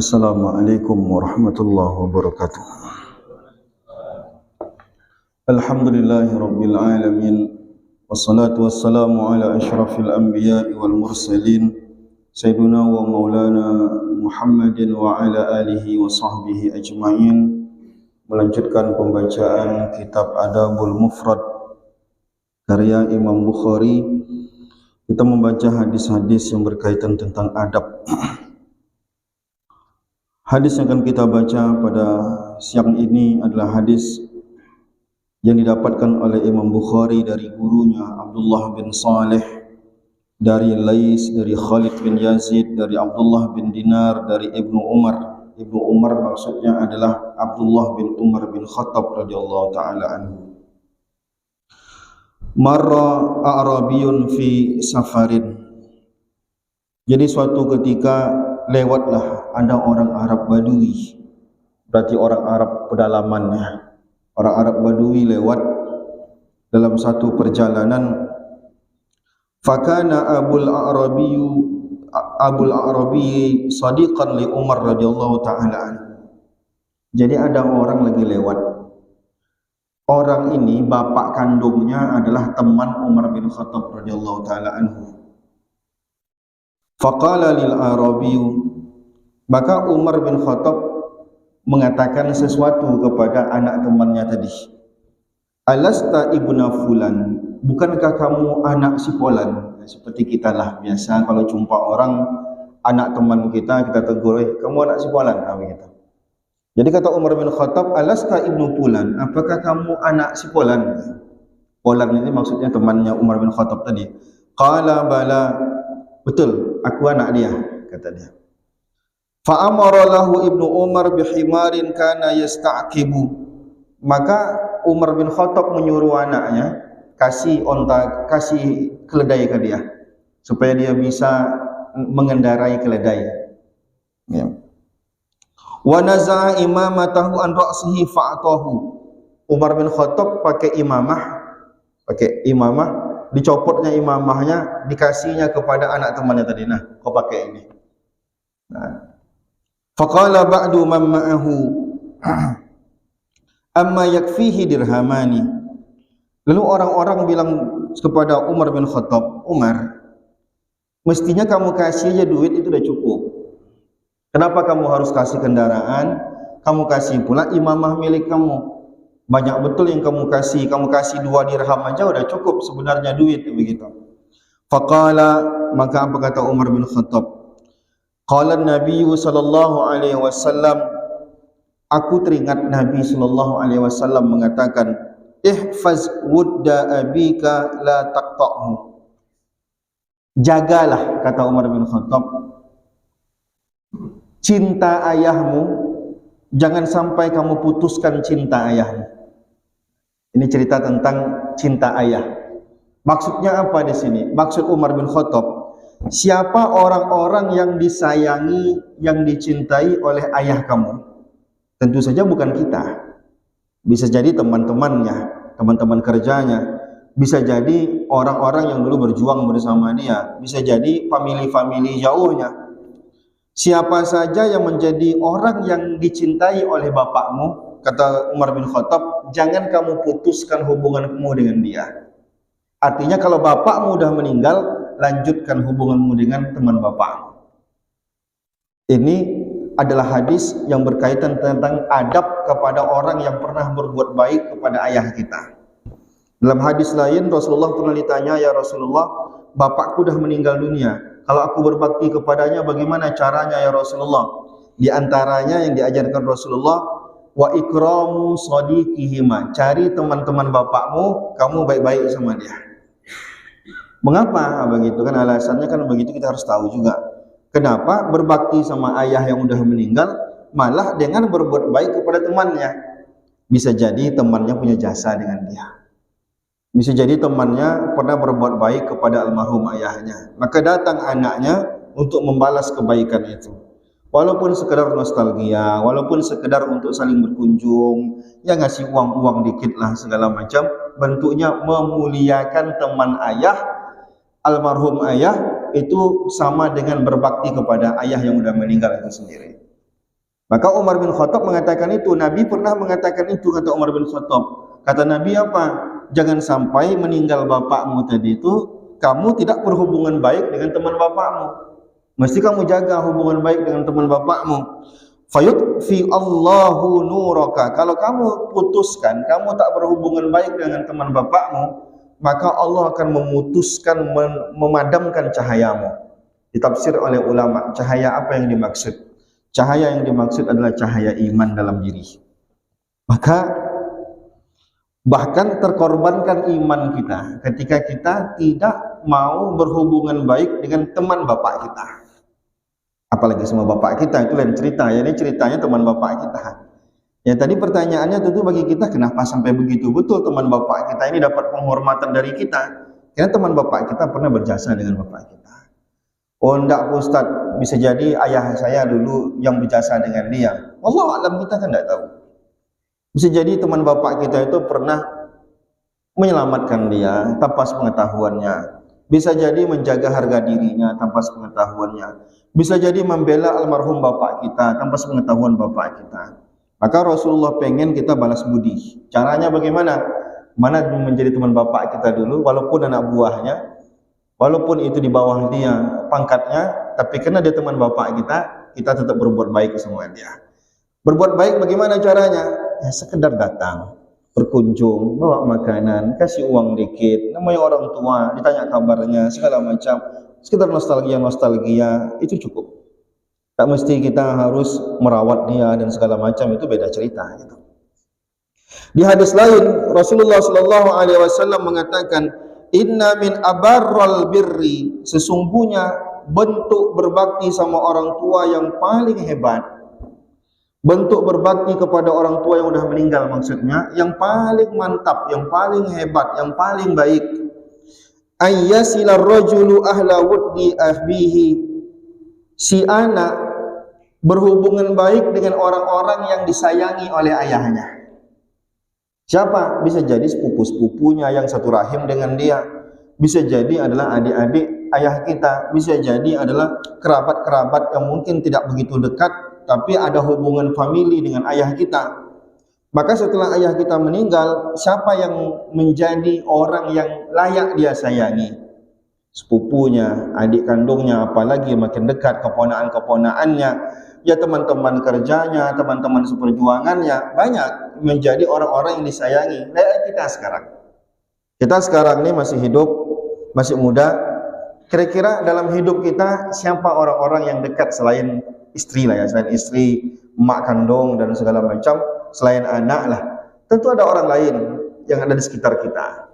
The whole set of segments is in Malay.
Assalamualaikum warahmatullahi wabarakatuh. Alhamdulillahi rabbil alamin. Wassalatu wassalamu ala asyrafil anbiya'i wal mursalin Sayyidina wa maulana Muhammadin wa ala alihi wa sahbihi ajma'in. Melanjutkan pembacaan kitab Adabul Mufrad karya Imam Bukhari. Kita membaca hadis-hadis yang berkaitan tentang adab. Hadis yang akan kita baca pada siang ini adalah hadis yang didapatkan oleh Imam Bukhari dari gurunya Abdullah bin Saleh, dari Lais, dari Khalid bin Yazid, dari Abdullah bin Dinar, dari Ibnu Umar. Ibnu Umar maksudnya adalah Abdullah bin Umar bin Khattab radhiyallahu taala anhu. Marra a'rabiyun fi safarin. Jadi suatu ketika lewatlah ada orang Arab Badui, berarti orang Arab pedalamannya. Orang Arab Badui lewat dalam satu perjalanan. Fakana Abul Arabi sadiqan li Umar radhiyallahu taala anhu. Jadi ada orang lagi lewat. Orang ini bapak kandungnya adalah teman Umar bin Khattab radhiyallahu taala anhu. Faqala lil Arabiyyu, maka Umar bin Khattab mengatakan sesuatu kepada anak temannya tadi. Alasta ibna fulan, bukankah kamu anak si fulan? Seperti kita lah biasa kalau jumpa orang anak teman kita tegur, kamu anak si fulan, begitu. Jadi kata Umar bin Khattab, alasta ibnu fulan, apakah kamu anak si fulan? Fulan ini maksudnya temannya Umar bin Khattab tadi. Qala bala, betul, aku anak dia, kata dia. Fa amara lahu Ibnu Umar bihimarin kana yasta'qibu. Maka Umar bin Khattab menyuruh anaknya kasih onta, kasih keledai ke dia supaya dia bisa mengendarai keledai. Ya. Wa naza'a imamatahu an ra'sihi fa'atahu. Umar bin Khattab pakai imamah, dicopotnya imamahnya, dikasihnya kepada anak temannya tadi. Nah, kau pakai ini. Nah, faqala ba'du man ma'ahu amma yakfihi dirhamani. Lalu orang-orang bilang kepada Umar bin Khattab, Umar, mestinya kamu kasih aja duit itu udah cukup. Kenapa kamu harus kasih kendaraan? Kamu kasih pula imamah milik kamu. Banyak betul yang kamu kasih 2 dirham aja udah cukup sebenarnya duit, begitu. Faqala, maka apa kata Umar bin Khattab? Qala Nabi sallallahu alaihi wasallam, aku teringat Nabi sallallahu alaihi wasallam mengatakan, ihfaz wudda abika la taqta'hu. Jagalah, kata Umar bin Khattab, cinta ayahmu, jangan sampai kamu putuskan cinta ayahmu. Ini cerita tentang cinta ayah. Maksudnya apa di sini? Maksud Umar bin Khattab, siapa orang-orang yang disayangi, yang dicintai oleh ayah kamu? Tentu saja bukan kita. Bisa jadi teman-temannya, teman-teman kerjanya, bisa jadi orang-orang yang dulu berjuang bersama dia, bisa jadi famili-famili jauhnya. Siapa saja yang menjadi orang yang dicintai oleh bapakmu, kata Umar bin Khattab, jangan kamu putuskan hubunganmu dengan dia. Artinya kalau bapakmu sudah meninggal, lanjutkan hubunganmu dengan teman bapakmu. Ini adalah hadis yang berkaitan tentang adab kepada orang yang pernah berbuat baik kepada ayah kita. Dalam hadis lain Rasulullah pernah ditanya, ya Rasulullah, bapakku sudah meninggal dunia, kalau aku berbakti kepadanya bagaimana caranya ya Rasulullah? Di antaranya yang diajarkan Rasulullah, wa ikramu shadiqihima, cari teman-teman bapakmu, kamu baik-baik sama dia. Mengapa begitu? Kan alasannya kan begitu, kita harus tahu juga. Kenapa berbakti sama ayah yang udah meninggal malah dengan berbuat baik kepada temannya? Bisa jadi temannya punya jasa dengan dia. Bisa jadi temannya pernah berbuat baik kepada almarhum ayahnya, maka datang anaknya untuk membalas kebaikan itu. Walaupun sekedar nostalgia, walaupun sekedar untuk saling berkunjung, ya ngasih uang-uang dikit lah segala macam, bentuknya memuliakan teman ayah, almarhum ayah, itu sama dengan berbakti kepada ayah yang sudah meninggal itu sendiri. Maka Umar bin Khattab mengatakan itu. Nabi pernah mengatakan itu, kata Umar bin Khattab. Kata Nabi apa? Jangan sampai meninggal bapakmu tadi itu kamu tidak berhubungan baik dengan teman bapakmu. Mesti kamu jaga hubungan baik dengan teman bapakmu. Fayutfi Allahu nuraka. Kalau kamu putuskan, kamu tak berhubungan baik dengan teman bapakmu, maka Allah akan memutuskan, memadamkan cahayamu. Ditafsir oleh ulama, cahaya apa yang dimaksud? Cahaya yang dimaksud adalah cahaya iman dalam diri. Maka bahkan terkorbankan iman kita ketika kita tidak mau berhubungan baik dengan teman bapak kita. Apalagi sama bapak kita, itu lain cerita. Ya, ini ceritanya teman bapak kita. Ya, tadi pertanyaannya tentu bagi kita, kenapa sampai begitu? Betul, teman bapak kita ini dapat penghormatan dari kita karena teman bapak kita pernah berjasa dengan bapak kita. Oh enggak Ustaz, bisa jadi ayah saya dulu yang berjasa dengan dia. Wallahu alam, kita kan tidak tahu. Bisa jadi teman bapak kita itu pernah menyelamatkan dia tanpa sepengetahuannya. Bisa jadi menjaga harga dirinya tanpa sepengetahuannya. Bisa jadi membela almarhum bapak kita tanpa sepengetahuan bapak kita. Maka Rasulullah pengen kita balas budi. Caranya bagaimana? Mana menjadi teman bapak kita dulu, walaupun anak buahnya, walaupun itu di bawah dia pangkatnya, tapi karena dia teman bapak kita, kita tetap berbuat baik sama dia. Berbuat baik bagaimana caranya? Ya sekedar datang, berkunjung, bawa makanan, kasih uang dikit, namanya orang tua, ditanya kabarnya, segala macam. Sekedar nostalgia itu cukup. Tak mesti kita harus merawat dia dan segala macam, itu beda cerita gitu. Di hadis lain Rasulullah sallallahu alaihi wasallam mengatakan, inna min abarral birri, sesungguhnya bentuk berbakti sama orang tua yang paling hebat, bentuk berbakti kepada orang tua yang sudah meninggal maksudnya, yang paling mantap, yang paling hebat, yang paling baik, ayyasila rajulu ahla wuddi ahbihi, si anak berhubungan baik dengan orang-orang yang disayangi oleh ayahnya. Siapa? Bisa jadi sepupu-sepupunya yang satu rahim dengan dia, bisa jadi adalah adik-adik ayah kita, bisa jadi adalah kerabat-kerabat yang mungkin tidak begitu dekat tapi ada hubungan famili dengan ayah kita. Maka setelah ayah kita meninggal, siapa yang menjadi orang yang layak dia sayangi? Sepupunya, adik kandungnya, apalagi makin dekat keponakan-keponakannya, ya teman-teman kerjanya, teman-teman seperjuangannya, banyak menjadi orang-orang yang disayangi. Layak kita sekarang. Kita sekarang ini masih hidup, masih muda. Kira-kira dalam hidup kita siapa orang-orang yang dekat selain istri lah ya, selain istri, mak kandung dan segala macam, selain anak lah. Tentu ada orang lain yang ada di sekitar kita.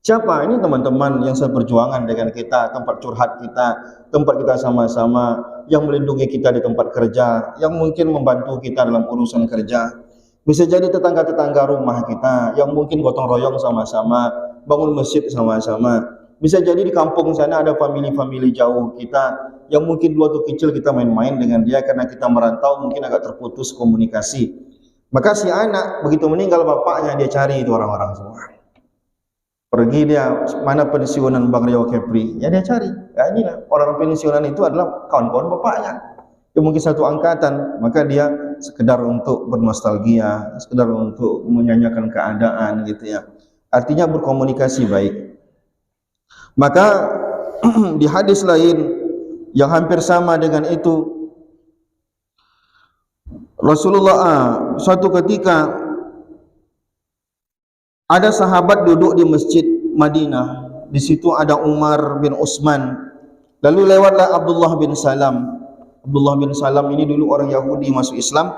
Siapa? Ini teman-teman yang seperjuangan dengan kita, tempat curhat kita, tempat kita sama-sama, yang melindungi kita di tempat kerja, yang mungkin membantu kita dalam urusan kerja. Bisa jadi tetangga-tetangga rumah kita, yang mungkin gotong royong sama-sama, bangun masjid sama-sama. Bisa jadi di kampung sana ada famili-famili jauh kita, yang mungkin dulu waktu kecil kita main-main dengan dia karena kita merantau, mungkin agak terputus komunikasi. Maka si anak begitu meninggal bapaknya, dia cari itu orang-orang semua. Pergi dia, mana pensiunan Bang Rio Kepri, ya dia cari. Ya inilah, orang pensiunan itu adalah kawan-kawan bapaknya. Dia mungkin satu angkatan, maka dia sekedar untuk bernostalgia, sekedar untuk menyanyikan keadaan gitu ya. Artinya berkomunikasi baik. Maka di hadis lain yang hampir sama dengan itu, Rasulullah suatu ketika ada sahabat duduk di masjid Madinah. Di situ ada Umar bin Utsman. Lalu lewatlah Abdullah bin Salam. Abdullah bin Salam ini dulu orang Yahudi masuk Islam.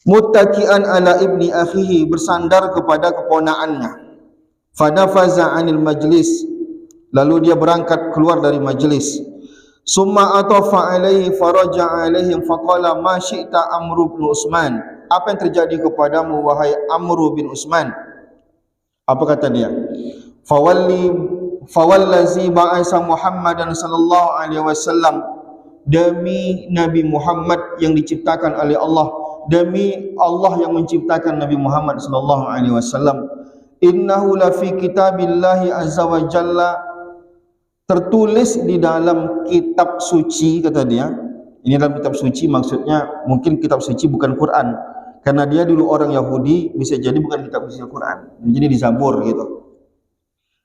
Muttaki'an ala ibni akhihi, bersandar kepada keponakannya. Fanafaza 'anil majlis, lalu dia berangkat keluar dari majlis. Summa atafa alaihi faraja alaihim faqala ma syi'ta Amr bin Utsman, apa yang terjadi kepadamu wahai Amr bin Utsman? Apa kata dia? Fawallazi ba'asa Muhammadan sallallahu alaihi wasallam, demi Nabi Muhammad yang diciptakan oleh Allah, demi Allah yang menciptakan Nabi Muhammad sallallahu alaihi wasallam, innahu la fi kitabillahi azza wa jalla, tertulis di dalam kitab suci, kata dia, Ini dalam kitab suci, maksudnya mungkin kitab suci bukan Quran, karena dia dulu orang Yahudi, bisa jadi bukan kitab suci Quran, jadi di Zabur gitu.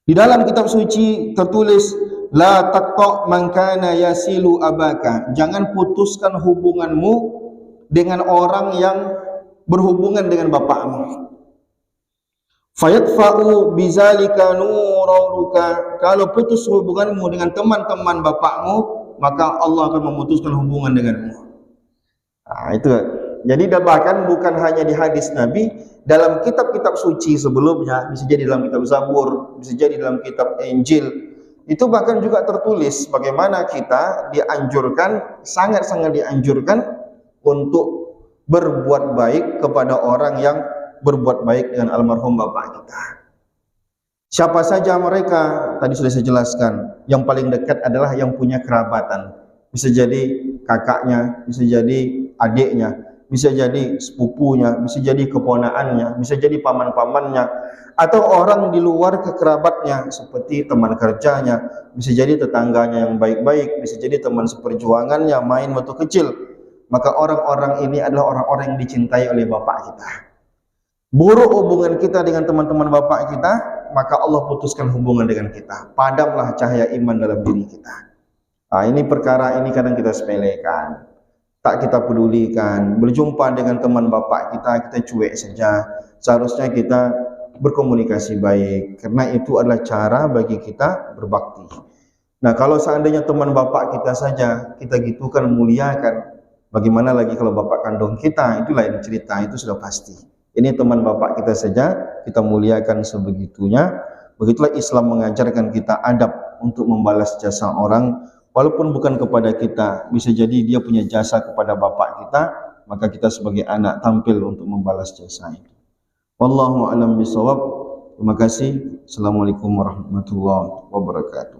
Di dalam kitab suci tertulis, la taqta man kana yasilu abaka, jangan putuskan hubunganmu dengan orang yang berhubungan dengan bapakmu. Fayadfa'u bizalika nuruka, kalau putus hubunganmu dengan teman-teman bapakmu, maka Allah akan memutuskan hubungan denganmu. Nah, itu. Jadi bahkan bukan hanya di hadis Nabi, dalam kitab-kitab suci sebelumnya, bisa jadi dalam kitab Zabur, bisa jadi dalam kitab Injil, itu bahkan juga tertulis bagaimana kita dianjurkan, sangat-sangat dianjurkan untuk berbuat baik kepada orang yang berbuat baik dengan almarhum bapak kita. Siapa saja mereka, tadi sudah saya jelaskan. Yang paling dekat adalah yang punya kerabatan. Bisa jadi kakaknya, bisa jadi adiknya, bisa jadi sepupunya, bisa jadi keponakannya, bisa jadi paman-pamannya, atau orang di luar kekerabatnya seperti teman kerjanya, bisa jadi tetangganya yang baik-baik, bisa jadi teman seperjuangannya main waktu kecil. Maka orang-orang ini adalah orang-orang yang dicintai oleh bapak kita. Buruk hubungan kita dengan teman-teman bapak kita, maka Allah putuskan hubungan dengan kita. Padamlah cahaya iman dalam diri kita. Nah, ini perkara ini kadang kita sepelekan, tak kita pedulikan. Berjumpa dengan teman bapak kita, kita cuek saja. Seharusnya kita berkomunikasi baik, karena itu adalah cara bagi kita berbakti. Nah, kalau seandainya teman bapak kita saja kita gitukan, muliakan, bagaimana lagi kalau bapak kandung kita? Itu lain cerita, itu sudah pasti. Ini teman bapak kita saja kita muliakan sebegitunya. Begitulah Islam mengajarkan kita adab untuk membalas jasa orang, walaupun bukan kepada kita. Bisa jadi dia punya jasa kepada bapak kita, maka kita sebagai anak tampil untuk membalas jasa itu. Wallahu a'lam bishawab. Terima kasih. Assalamualaikum warahmatullahi wabarakatuh.